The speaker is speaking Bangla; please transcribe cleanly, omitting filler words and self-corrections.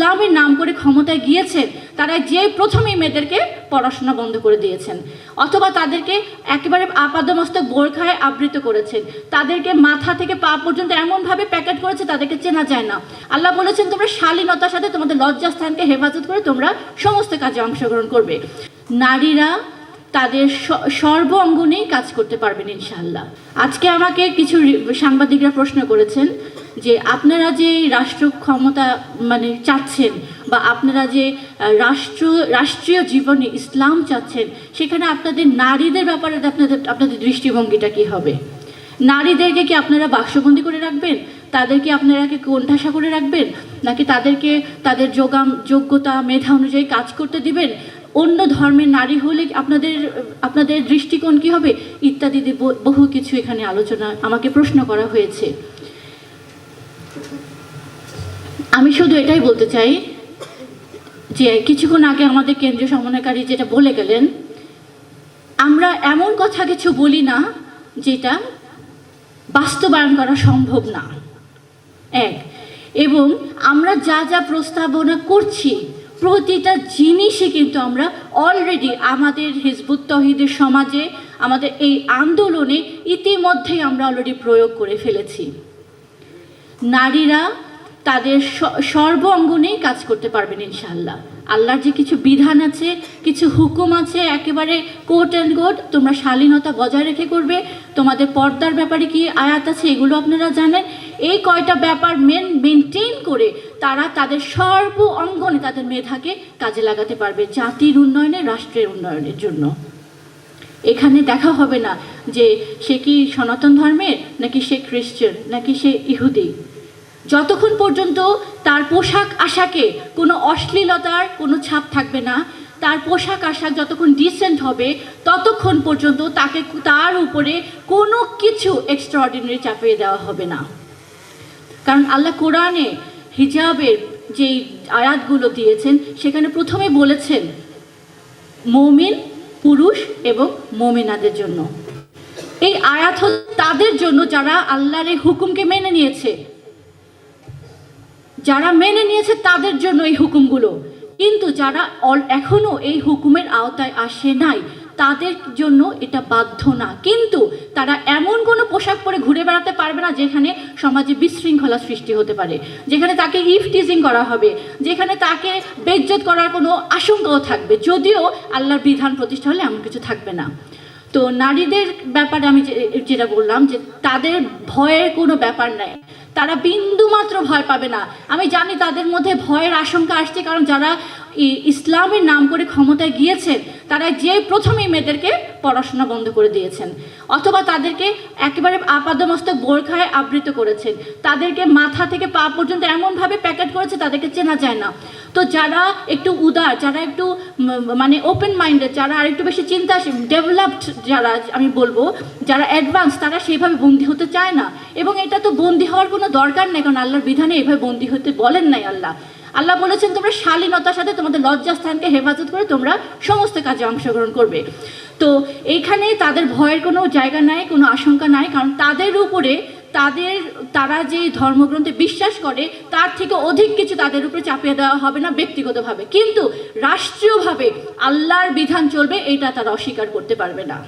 ইসলামের নাম করে ক্ষমতায় গিয়েছেন তারা যে প্রথমেই মেয়েদেরকে পড়াশোনা বন্ধ করে দিয়েছেন, অথবা তাদেরকে একেবারে আপাদমস্তক বোরখায় আবৃত করেছেন, তাদেরকে মাথা থেকে পা পর্যন্ত এমনভাবে প্যাকেট করেছে তাদেরকে চেনা যায় না। আল্লাহ বলেছেন তোমরা শালীনতার সাথে তোমাদের লজ্জাস্থানকে হেফাজত করে তোমরা সমস্ত কাজে অংশগ্রহণ করবে। নারীরা তাদের সর্ব অঙ্গনেই কাজ করতে পারবেন ইনশাআল্লাহ। আজকে আমাকে কিছু সাংবাদিকরা প্রশ্ন করেছেন যে আপনারা যে রাষ্ট্র ক্ষমতা চাচ্ছেন বা আপনারা যে রাষ্ট্রীয় জীবনে ইসলাম চাচ্ছেন, সেখানে আপনাদের নারীদের ব্যাপারে আপনাদের দৃষ্টিভঙ্গিটা কী হবে? নারীদেরকে কি আপনারা বাক্সবন্দি করে রাখবেন? তাদেরকে আপনারা কি কোণঠাসা করে রাখবেন? নাকি তাদেরকে তাদের যোগ্যতা মেধা অনুযায়ী কাজ করতে দিবেন? অন্য ধর্মের নারী হলে আপনাদের দৃষ্টিকোণ কী হবে? ইত্যাদি বহু কিছু এখানে আলোচনা আমাকে প্রশ্ন করা হয়েছে। আমি শুধু এটাই বলতে চাই যে কিছুক্ষণ আগে আমাদের কেন্দ্রীয় সমন্বয়কারী যেটা বলে গেলেন, আমরা এমন কথা কিছু বলি না যেটা বাস্তবায়ন করা সম্ভব না, এবং আমরা যা যা প্রস্তাবনা করছি প্রতিটা জিনিসই কিন্তু আমরা অলরেডি আমাদের হিজবুত তৌহিদের সমাজে, আমাদের এই আন্দোলনে ইতিমধ্যেই আমরা অলরেডি প্রয়োগ করে ফেলেছি। নারীরা তাদের সর্ব অঙ্গনেই কাজ করতে পারবেন ইনশাআল্লাহ। আল্লাহর যে কিছু বিধান আছে, কিছু হুকুম আছে, একেবারে কোট অ্যান্ড কোট তোমরা শালীনতা বজায় রেখে করবে। তোমাদের পর্দার ব্যাপারে কি আয়াত আছে এগুলো আপনারা জানেন। এই কয়টা ব্যাপার মেনটেন করে তারা তাদের সর্ব অঙ্গনে তাদের মেধাকে কাজে লাগাতে পারবে জাতির উন্নয়নে, রাষ্ট্রের উন্নয়নের জন্য। এখানে দেখা হবে না যে সে কি সনাতন ধর্মের, নাকি সে খ্রিস্টান, নাকি সে ইহুদি। যতক্ষণ পর্যন্ত তার পোশাক আশাকে কোনো অশ্লীলতার কোনো ছাপ থাকবে না, তার পোশাক আশাক যতক্ষণ ডিসেন্ট হবে, ততক্ষণ পর্যন্ত তার উপরে কোনো কিছু এক্সট্রাঅর্ডিনারি চাপিয়ে দেওয়া হবে না। কারণ আল্লাহ কোরআনে হিজাবের যেই আয়াতগুলো দিয়েছেন সেখানে প্রথমে বলেছেন মুমিন পুরুষ এবং মুমিনাদের জন্য। এই আয়াত তাদের জন্য যারা আল্লাহর এই হুকুমকে মেনে নিয়েছে, তাদের জন্য এই হুকুমগুলো। কিন্তু যারা এখনো এই হুকুমের আওতায় আসে নাই তাদের জন্য এটা বাধ্য না। কিন্তু তারা এমন কোনো পোশাক পরে ঘুরে বেড়াতে পারবে না যেখানে সমাজে বিশৃঙ্খলা সৃষ্টি হতে পারে, যেখানে তাকে ইফটিজিং করা হবে, যেখানে তাকে বেইজ্জত করার কোনো আশঙ্কাও থাকবে। যদিও আল্লাহর বিধান প্রতিষ্ঠা হলে এমন কিছু থাকবে না। তো নারীদের ব্যাপারে আমি যেটা বললাম যে তাদের ভয়ের কোনো ব্যাপার নাই, তারা বিন্দুমাত্র ভয় পাবে না। আমি জানি তাদের মধ্যে ভয়ের আশঙ্কা আসছে, কারণ যারা ইসলামের নাম করে ক্ষমতায় গিয়েছেন তারা যে প্রথমেই মেয়েদেরকে পড়াশোনা বন্ধ করে দিয়েছেন, অথবা তাদেরকে একেবারে আপাদমস্তক বোরখায় আবৃত করেছেন, তাদেরকে মাথা থেকে পা পর্যন্ত এমনভাবে প্যাকেট করেছে তাদেরকে চেনা যায় না। তো যারা একটু উদার, যারা একটু ওপেন মাইন্ডেড, যারা আর একটু বেশি চিন্তাশীল ডেভেলপড, যারা আমি বলবো যারা অ্যাডভান্স, তারা সেইভাবে বন্দী হতে চায় না। এবং এটা তো বন্দী হওয়ার কোনো দরকার নেই, কারণ আল্লাহর বিধানে এইভাবে বন্দী হতে বলেন নাই আল্লাহ বলেছেন তোমরা শালীনতার সাথে তোমাদের লজ্জাস্থানকে হেফাজত করে তোমরা সমস্ত কাজে অংশগ্রহণ করবে। তো এইখানে তাদের ভয়ের কোনো জায়গা নাই, কোনো আশঙ্কা নাই, কারণ তাদের উপরে তারা যে ধর্মগ্রন্থে বিশ্বাস করে তার থেকে অধিক কিছু তাদের উপরে চাপিয়ে দেওয়া হবে না ব্যক্তিগতভাবে। কিন্তু রাষ্ট্রীয়ভাবে আল্লাহর বিধান চলবে, এটা তারা অস্বীকার করতে পারবে না।